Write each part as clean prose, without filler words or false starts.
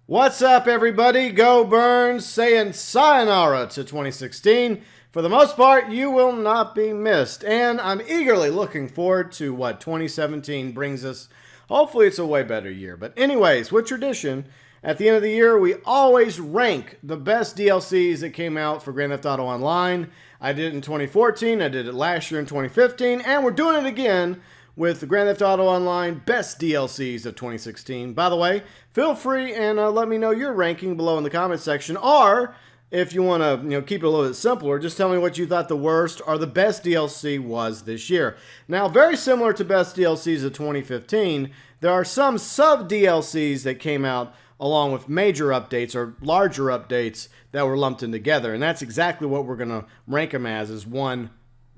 What's up, everybody? GeauxBurns saying sayonara to 2016. For the most part, you will not be missed. And I'm eagerly looking forward to what 2017 brings us. Hopefully, it's a way better year. But anyways, with tradition, at the end of the year, we always rank the best DLCs that came out for Grand Theft Auto Online. I did it in 2014. I did it last year in 2015. And we're doing it again with the Grand Theft Auto Online Best DLCs of 2016. By the way, feel free and let me know your ranking below in the comment section. Or if you want to keep it a little bit simpler, just tell me what you thought the worst or the best DLC was this year. Now, very similar to Best DLCs of 2015, there are some sub-DLCs that came out along with major updates or larger updates that were lumped in together. And that's exactly what we're going to rank them as, is one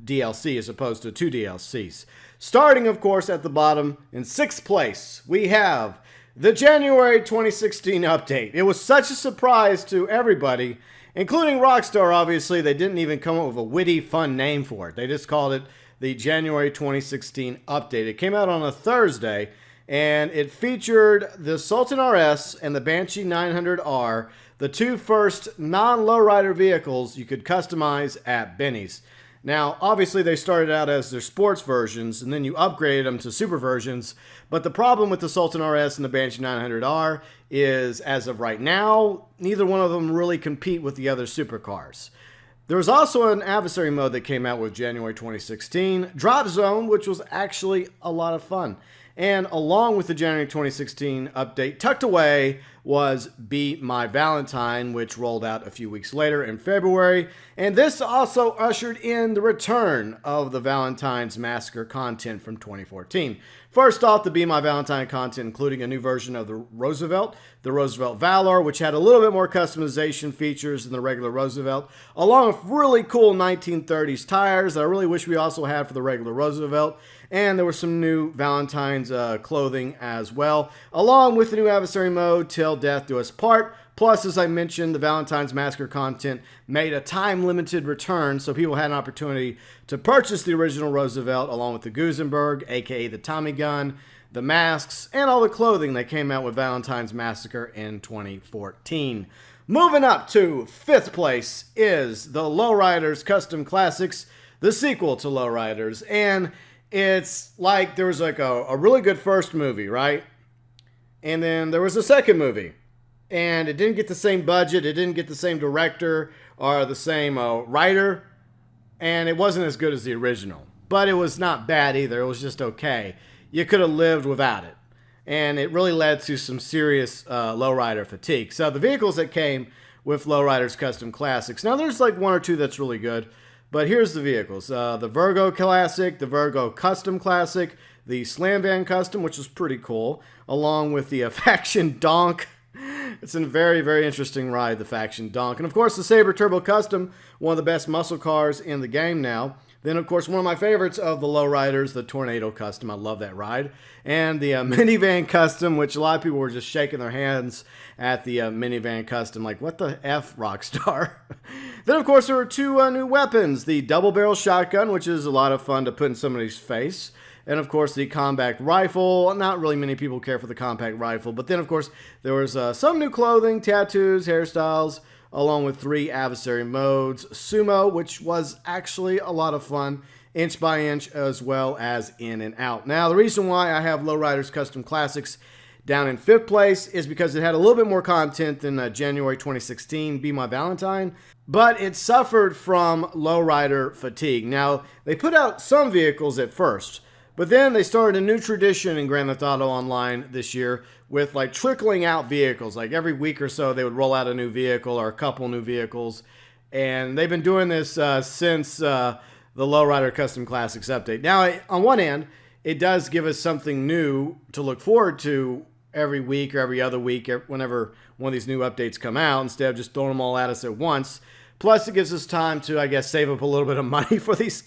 DLC as opposed to two DLCs. Starting, of course, at the bottom in 6th place, we have the January 2016 update. It was such a surprise to everybody, including Rockstar, obviously. They didn't even come up with a witty, fun name for it. They just called it the January 2016 update. It came out on a Thursday, and it featured the Sultan RS and the Banshee 900R, the two first non-lowrider vehicles you could customize at Benny's. Now, obviously, they started out as their sports versions, and then you upgraded them to super versions. But the problem with the Sultan RS and the Banshee 900R is, as of right now, neither one of them really compete with the other supercars. There was also an adversary mode that came out with January 2016, Drop Zone, which was actually a lot of fun. And along with the January 2016 update, tucked away was Be My Valentine, which rolled out a few weeks later in February. And this also ushered in the return of the Valentine's Massacre content from 2014. First off, the Be My Valentine content, including a new version of the Roosevelt Valor, which had a little bit more customization features than the regular Roosevelt, along with really cool 1930s tires that I really wish we also had for the regular Roosevelt. And there was some new Valentine's clothing as well, along with the new adversary mode, Till Death Do Us Part. Plus, as I mentioned, the Valentine's Massacre content made a time-limited return, so people had an opportunity to purchase the original Roosevelt along with the Gusenberg, aka the Tommy gun, the masks, and all the clothing that came out with Valentine's Massacre in 2014. Moving up to 5th place is the Lowriders Custom Classics, the sequel to Lowriders. And it's like there was like a really good first movie, right? And then there was a second movie. And it didn't get the same budget, it didn't get the same director or the same writer, and it wasn't as good as the original. But it was not bad either, it was just okay. You could have lived without it. And it really led to some serious lowrider fatigue. So the vehicles that came with Lowriders Custom Classics, now there's like one or two that's really good, but here's the vehicles. The Virgo Classic, the Virgo Custom Classic, the Slam Van Custom, which was pretty cool, along with the Faction Donk. It's a very, very interesting ride, the Faction Donk. And, of course, the Sabre Turbo Custom, one of the best muscle cars in the game now. Then, of course, one of my favorites of the Lowriders, the Tornado Custom. I love that ride. And the Minivan Custom, which a lot of people were just shaking their hands at the Minivan Custom. Like, what the F, Rockstar? Then, of course, there were two new weapons. The Double Barrel Shotgun, which is a lot of fun to put in somebody's face. And, of course, the compact rifle. Not really many people care for the compact rifle. But then, of course, there was some new clothing, tattoos, hairstyles, along with 3 adversary modes. Sumo, which was actually a lot of fun, inch by inch, as well as in and out. Now, the reason why I have Lowriders Custom Classics down in 5th place is because it had a little bit more content than January 2016, Be My Valentine. But it suffered from lowrider fatigue. Now, they put out some vehicles at first, but then they started a new tradition in Grand Theft Auto Online this year with like trickling out vehicles. Like every week or so they would roll out a new vehicle or a couple new vehicles. And they've been doing this since the Lowrider Custom Classics update. Now, on one hand, it does give us something new to look forward to every week or every other week whenever one of these new updates come out, instead of just throwing them all at us at once. Plus, it gives us time to, I guess, save up a little bit of money for these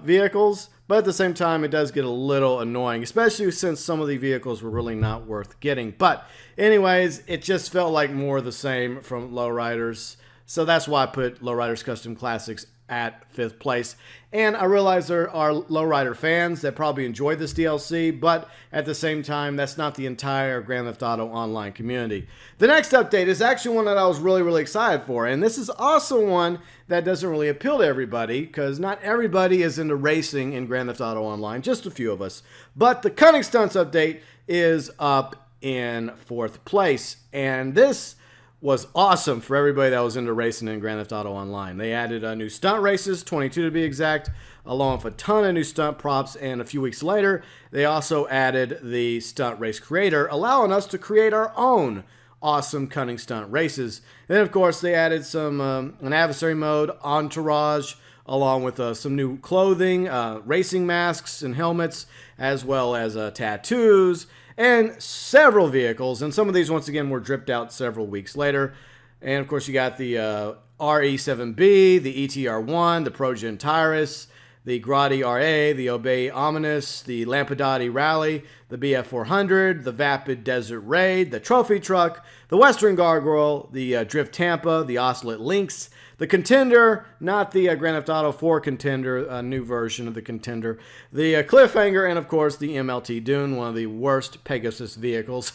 vehicles. But at the same time, it does get a little annoying, especially since some of the vehicles were really not worth getting. But anyways, it just felt like more of the same from Lowriders. So that's why I put Lowriders Custom Classics at 5th place. And I realize there are Lowrider fans that probably enjoy this DLC, but at the same time, that's not the entire Grand Theft Auto Online community. The next update is actually one that I was really, really excited for, and this is also one that doesn't really appeal to everybody, because not everybody is into racing in Grand Theft Auto Online, just a few of us. But the Cunning Stunts update is up in 4th place, and this was awesome for everybody that was into racing in Grand Theft Auto Online. They added new stunt races, 22 to be exact, along with a ton of new stunt props, and a few weeks later, they also added the stunt race creator, allowing us to create our own awesome Cunning stunt races. And then, of course, they added some an adversary mode, entourage, along with some new clothing, racing masks and helmets, as well as tattoos, and several vehicles. And some of these, once again, were dripped out several weeks later. And, of course, you got the RE7B, the ETR1, the Progen Tyrus, the Grotti RA, the Obey Ominous, the Lampadati Rally, the BF400, the Vapid Desert Raid, the Trophy Truck, the Western Gargoyle, the Drift Tampa, the Ocelot Lynx, the Contender, not the Grand Theft Auto 4 Contender, a new version of the Contender, the Cliffhanger, and of course the MLT Dune, one of the worst Pegasus vehicles.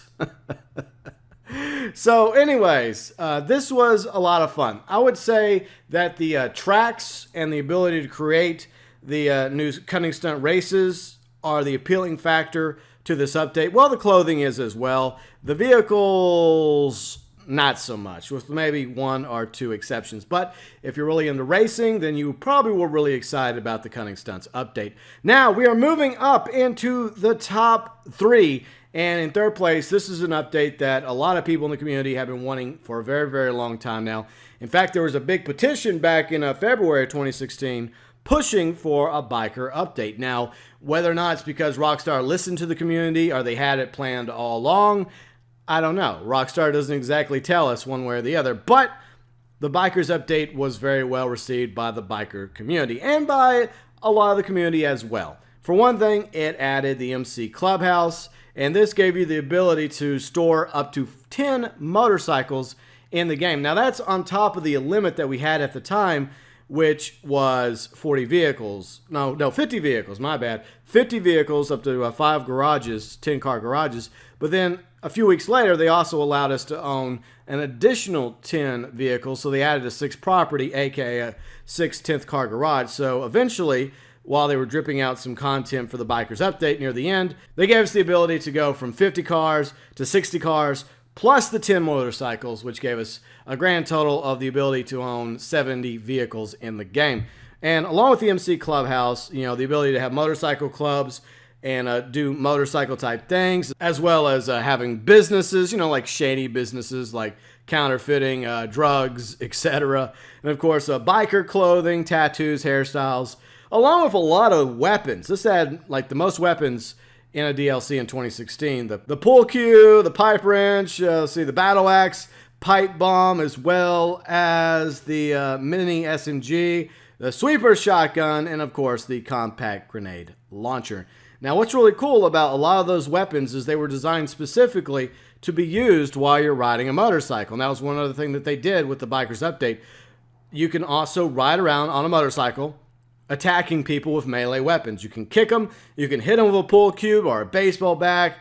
So anyways, this was a lot of fun. I would say that the tracks and the ability to create the new Cunning Stunt races are the appealing factor to this update. Well, the clothing is as well. The vehicles, not so much, with maybe 1 or 2 exceptions. But if you're really into racing, then you probably were really excited about the Cunning Stunts update. Now, we are moving up into the top 3. And in 3rd place, this is an update that a lot of people in the community have been wanting for a very, very long time now. In fact, there was a big petition back in February of 2016 pushing for a biker update. Now, whether or not it's because Rockstar listened to the community or they had it planned all along, I don't know. Rockstar doesn't exactly tell us one way or the other, but the Bikers update was very well received by the biker community and by a lot of the community as well. For one thing, it added the MC Clubhouse, and this gave you the ability to store up to 10 motorcycles in the game. Now, that's on top of the limit that we had at the time, which was 40 vehicles. No, 50 vehicles, my bad. 50 vehicles up to 5 garages, 10-car garages. But then a few weeks later, they also allowed us to own an additional 10 vehicles. So they added a 6th property, aka a 6th 10th car garage. So eventually, while they were dripping out some content for the Bikers update near the end, they gave us the ability to go from 50 cars to 60 cars, plus the 10 motorcycles, which gave us a grand total of the ability to own 70 vehicles in the game. And along with the MC Clubhouse, you know, the ability to have motorcycle clubs and do motorcycle type things, as well as having businesses, you know, like shady businesses like counterfeiting, drugs, etc. And of course, biker clothing, tattoos, hairstyles, along with a lot of weapons. This had like the most weapons in a DLC in 2016. The pull cue, the pipe wrench, the battle axe, pipe bomb, as well as the mini SMG, the sweeper shotgun, and of course the compact grenade launcher. Now, what's really cool about a lot of those weapons is they were designed specifically to be used while you're riding a motorcycle. And that was one other thing that they did with the Bikers update. You can also ride around on a motorcycle attacking people with melee weapons. You can kick them, you can hit them with a pull cube or a baseball bat.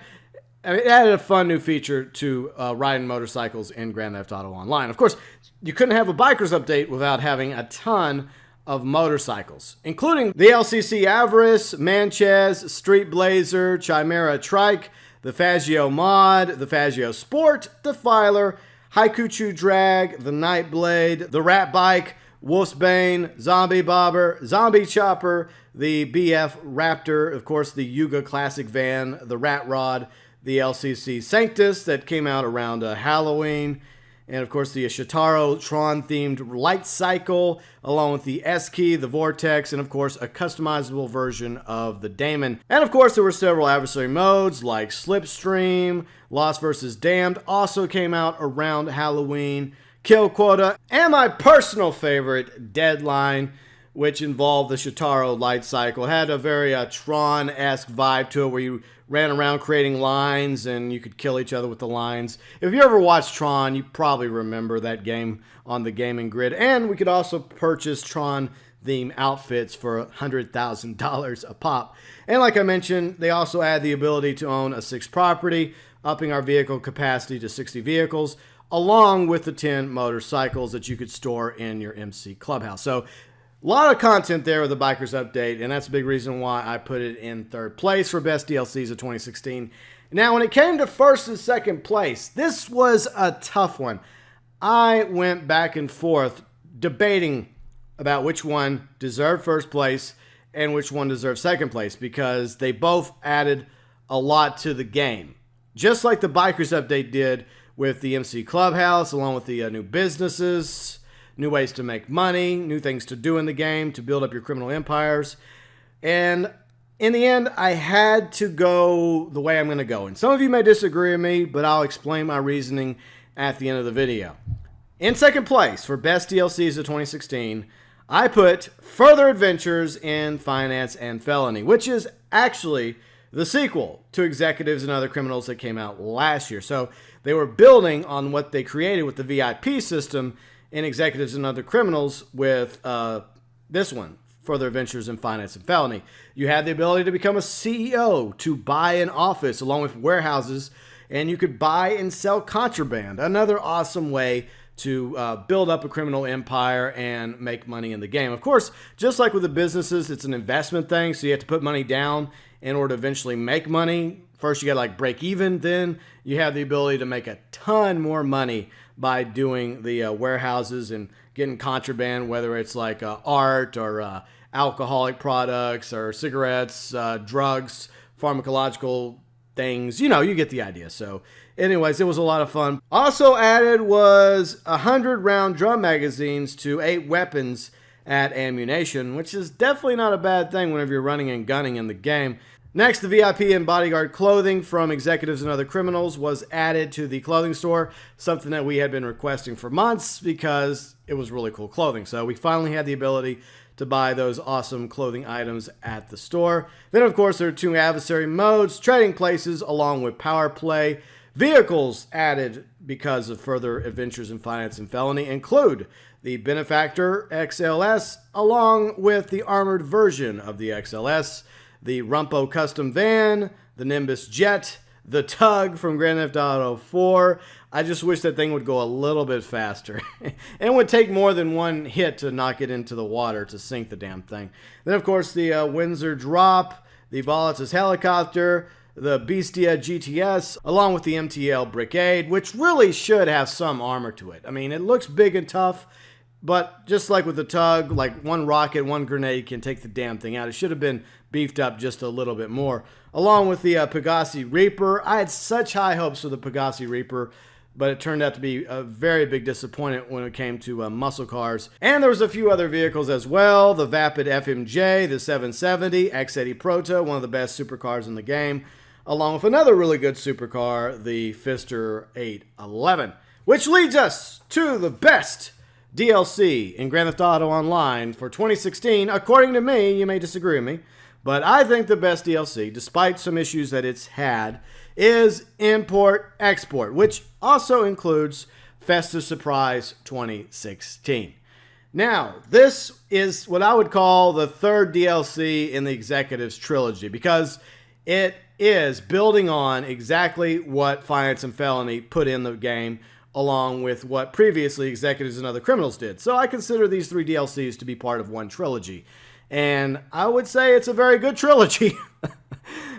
I mean, it added a fun new feature to riding motorcycles in Grand Theft Auto Online. Of course, you couldn't have a Bikers update without having a ton of motorcycles, including the LCC Avarice, Manchez, Street Blazer, Chimera Trike, the Fazio Mod, the Fazio Sport, Defiler, Haikuchu Drag, the Nightblade, the Rat Bike, Wolfsbane, Zombie Bobber, Zombie Chopper, the BF Raptor, of course the Yuga Classic Van, the Rat Rod, the LCC Sanctus that came out around Halloween, and of course the Shitaro Tron-themed Light Cycle, along with the S-Key, the Vortex, and of course a customizable version of the Daemon. And of course there were several adversary modes like Slipstream, Lost vs. Damned also came out around Halloween, Kill Quota, and my personal favorite, Deadline, which involved the Shitaro Light Cycle. It had a very Tron-esque vibe to it where you ran around creating lines and you could kill each other with the lines. If you ever watched Tron, you probably remember that game on the gaming grid. And we could also purchase Tron theme outfits for $100,000 a pop. And like I mentioned, they also add the ability to own a 6th property, upping our vehicle capacity to 60 vehicles, along with the 10 motorcycles that you could store in your MC Clubhouse. So a lot of content there with the Bikers Update, and that's a big reason why I put it in 3rd place for Best DLCs of 2016. Now, when it came to 1st and 2nd place, this was a tough one. I went back and forth debating about which one deserved 1st place and which one deserved 2nd place, because they both added a lot to the game. Just like the Bikers Update did with the MC Clubhouse, along with the new businesses, new ways to make money, new things to do in the game to build up your criminal empires. And in the end, I had to go the way I'm going to go. And some of you may disagree with me, but I'll explain my reasoning at the end of the video. In 2nd place for Best DLCs of 2016, I put Further Adventures in Finance and Felony, which is actually the sequel to Executives and Other Criminals that came out last year. So they were building on what they created with the VIP system in Executives and Other Criminals with this one, Further Adventures in Finance and Felony. You had the ability to become a CEO, to buy an office along with warehouses, and you could buy and sell contraband. Another awesome way to build up a criminal empire and make money in the game. Of course, just like with the businesses, it's an investment thing, so you have to put money down in order to eventually make money. First, you got to like break even, then you have the ability to make a ton more money by doing the warehouses and getting contraband, whether it's like art or alcoholic products or cigarettes, drugs, pharmacological things. You know, you get the idea. So anyways, it was a lot of fun. Also added was 100 round drum magazines to 8 weapons at ammunition, which is definitely not a bad thing whenever you're running and gunning in the game. Next, the VIP and bodyguard clothing from Executives and Other Criminals was added to the clothing store, something that we had been requesting for months because it was really cool clothing. So we finally had the ability to buy those awesome clothing items at the store. Then, of course, there are 2 adversary modes, trading places, along with power play. Vehicles added because of Further Adventures in Finance and Felony include the Benefactor XLS, along with the armored version of the XLS, the Rumpo Custom Van, the Nimbus Jet, the Tug from Grand Theft Auto 4. I just wish that thing would go a little bit faster. And would take more than one hit to knock it into the water to sink the damn thing. Then, of course, the Windsor Drop, the Volatus Helicopter, the Bestia GTS, along with the MTL Brigade, which really should have some armor to it. I mean, it looks big and tough, but just like with the Tug, like one rocket, one grenade can take the damn thing out. It should have been beefed up just a little bit more. Along with the Pegassi Reaper. I had such high hopes for the Pegassi Reaper, but it turned out to be a very big disappointment when it came to muscle cars. And there was a few other vehicles as well. The Vapid FMJ, the 770, X80 Proto, one of the best supercars in the game, along with another really good supercar, the Pfister 811. Which leads us to the best DLC in Grand Theft Auto Online for 2016. According to me, you may disagree with me, but I think the best DLC, despite some issues that it's had, is Import Export, which also includes Festive Surprise 2016. Now, this is what I would call the 3rd DLC in the Executives trilogy, because it is building on exactly what Finance and Felony put in the game, along with what previously Executives and Other Criminals did. So I consider these 3 DLCs to be part of one trilogy. And I would say it's a very good trilogy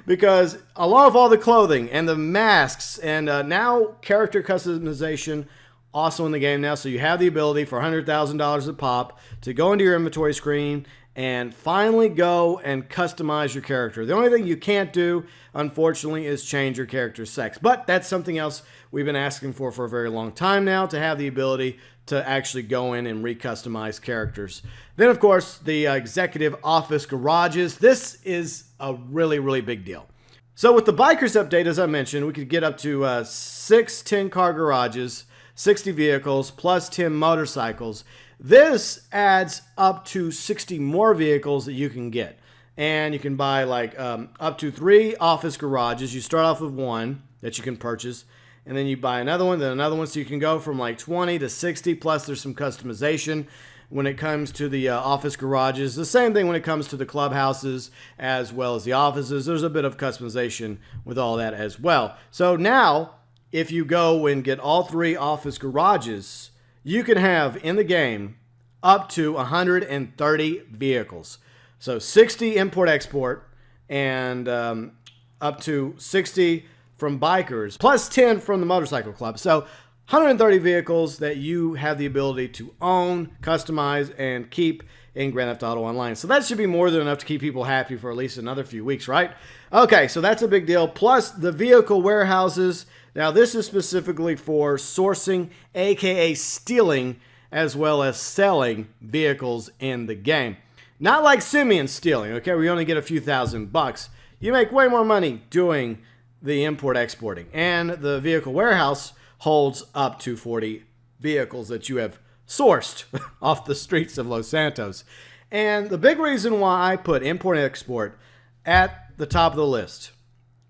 because along with all the clothing and the masks and now character customization also in the game now. So you have the ability for $100,000 a pop to go into your inventory screen and finally go and customize your character. The only thing you can't do, unfortunately, is change your character's sex. But that's something else we've been asking for a very long time now, to have the ability to actually go in and recustomize characters. Then, of course, the executive office garages. This is a really, really big deal. So with the Bikers update, as I mentioned, we could get up to 6 10-car garages, 60 vehicles, plus 10 motorcycles. This adds up to 60 more vehicles that you can get. And you can buy like up to 3 office garages. You start off with 1 that you can purchase. And then you buy another one, then another one. So you can go from like 20 to 60. Plus there's some customization. when it comes to the office garages. The same thing when it comes to the clubhouses as well as the offices. There's a bit of customization with all that as well. So now, if you go and get all 3 office garages, you can have in the game up to 130 vehicles. So 60 import-export and up to 60 from bikers, plus 10 from the motorcycle club. So 130 vehicles that you have the ability to own, customize, and keep in Grand Theft Auto Online. So that should be more than enough to keep people happy for at least another few weeks, right? Okay, so that's a big deal. Plus the vehicle warehouses. Now this is specifically for sourcing, aka stealing, as well as selling vehicles in the game. Not like Simeon stealing, okay? We only get a few $1,000. You make way more money doing the import-exporting. And the vehicle warehouse holds up to 40 vehicles that you have sourced off the streets of Los Santos. And the big reason why I put import and export at the top of the list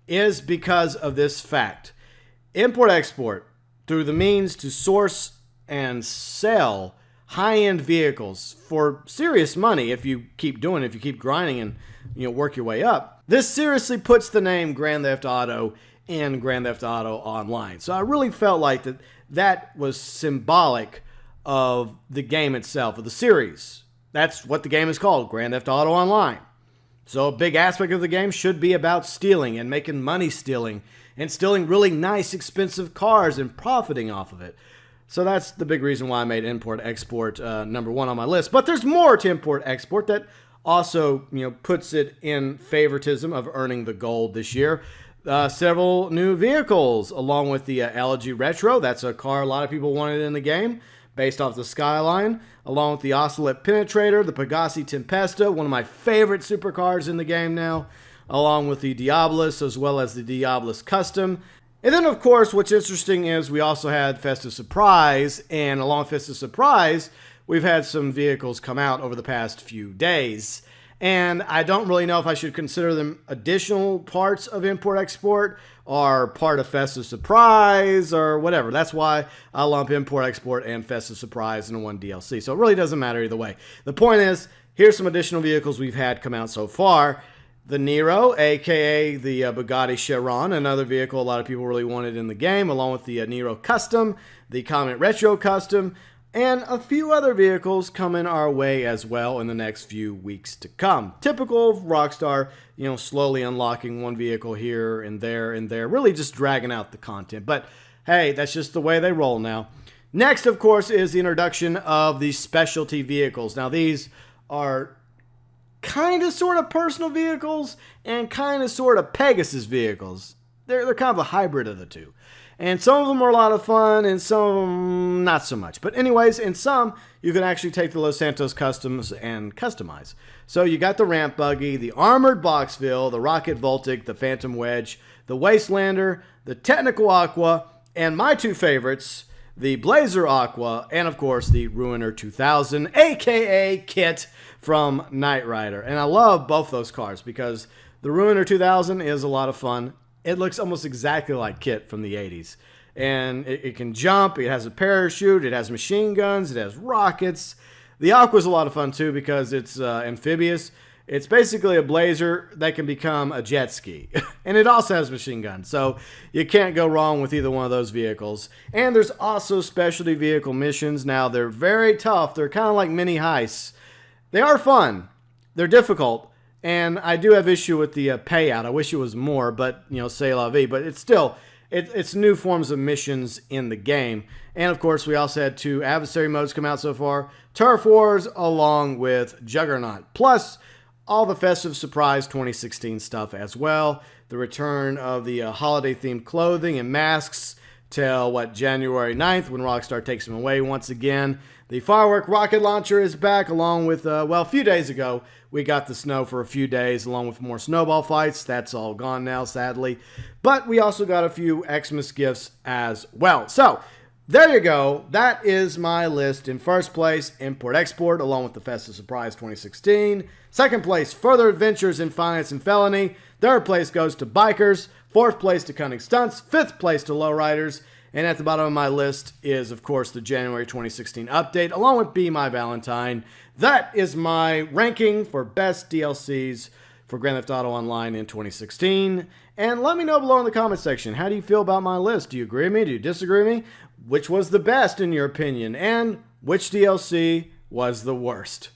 is because of this fact. Import-export, through the means to source and sell high-end vehicles for serious money if you keep doing it, if you keep grinding and work your way up. This seriously puts the name Grand Theft Auto in Grand Theft Auto Online. So I really felt like that was symbolic of the game itself, of the series. That's what the game is called, Grand Theft Auto Online. So a big aspect of the game should be about stealing and making money stealing and stealing really nice, expensive cars and profiting off of it. So that's the big reason why I made import-export number 1 on my list. But there's more to import-export that also puts it in favoritism of earning the gold this year. Several new vehicles, along with the Elegy Retro. That's a car a lot of people wanted in the game, based off the Skyline, along with the Ocelot Penetrator, the Pegassi Tempesta, one of my favorite supercars in the game now, along with the Diablos, as well as the Diablos Custom. And then, of course, what's interesting is we also had Festive Surprise, and along with Festive Surprise, we've had some vehicles come out over the past few days. And I don't really know if I should consider them additional parts of import-export or part of Festive Surprise or whatever. That's why I lump import-export and Festive Surprise into one DLC. So it really doesn't matter either way. The point is, here's some additional vehicles we've had come out so far. The Nero, aka the Bugatti Chiron, another vehicle a lot of people really wanted in the game, along with the Nero Custom, the Comet Retro Custom, and a few other vehicles coming our way as well in the next few weeks to come. Typical of Rockstar, slowly unlocking one vehicle here and there, really just dragging out the content. But hey, that's just the way they roll now. Next, of course, is the introduction of the specialty vehicles. Now, these are kind of sort of personal vehicles and kind of sort of Pegasus vehicles. They're kind of a hybrid of the two. And some of them are a lot of fun and some of them not so much. But anyways, in some, you can actually take the Los Santos Customs and customize. So you got the Ramp Buggy, the Armored Boxville, the Rocket Voltic, the Phantom Wedge, the Wastelander, the Technical Aqua, and my 2 favorites, the Blazer Aqua, and of course the Ruiner 2000, aka Kit from Knight Rider. And I love both those cars because the Ruiner 2000 is a lot of fun. It looks almost exactly like Kit from the 80s. And it can jump, it has a parachute, it has machine guns, it has rockets. The Aqua is a lot of fun too because it's amphibious. It's basically a Blazer that can become a jet ski. And it also has machine guns. So you can't go wrong with either one of those vehicles. And there's also specialty vehicle missions. Now, they're very tough. They're kind of like mini heists. They are fun. They're difficult. And I do have issue with the payout. I wish it was more, but, c'est la vie. But it's still, it's new forms of missions in the game. And, of course, we also had 2 adversary modes come out so far. Turf Wars along with Juggernaut. Plus, all the Festive Surprise 2016 stuff as well. The return of the holiday-themed clothing and masks till, January 9th when Rockstar takes them away once again. The Firework Rocket Launcher is back along with, a few days ago, we got the snow for a few days along with more snowball fights. That's all gone now, sadly. But we also got a few Xmas gifts as well. So, there you go. That is my list. In first place, Import-Export, along with the Festive Surprise 2016. Second place, Further Adventures in Finance and Felony. Third place goes to Bikers. 4th place to Cunning Stunts, 5th place to Lowriders, and at the bottom of my list is, of course, the January 2016 update, along with Be My Valentine. That is my ranking for best DLCs for Grand Theft Auto Online in 2016. And let me know below in the comment section, how do you feel about my list? Do you agree with me? Do you disagree with me? Which was the best in your opinion? And which DLC was the worst?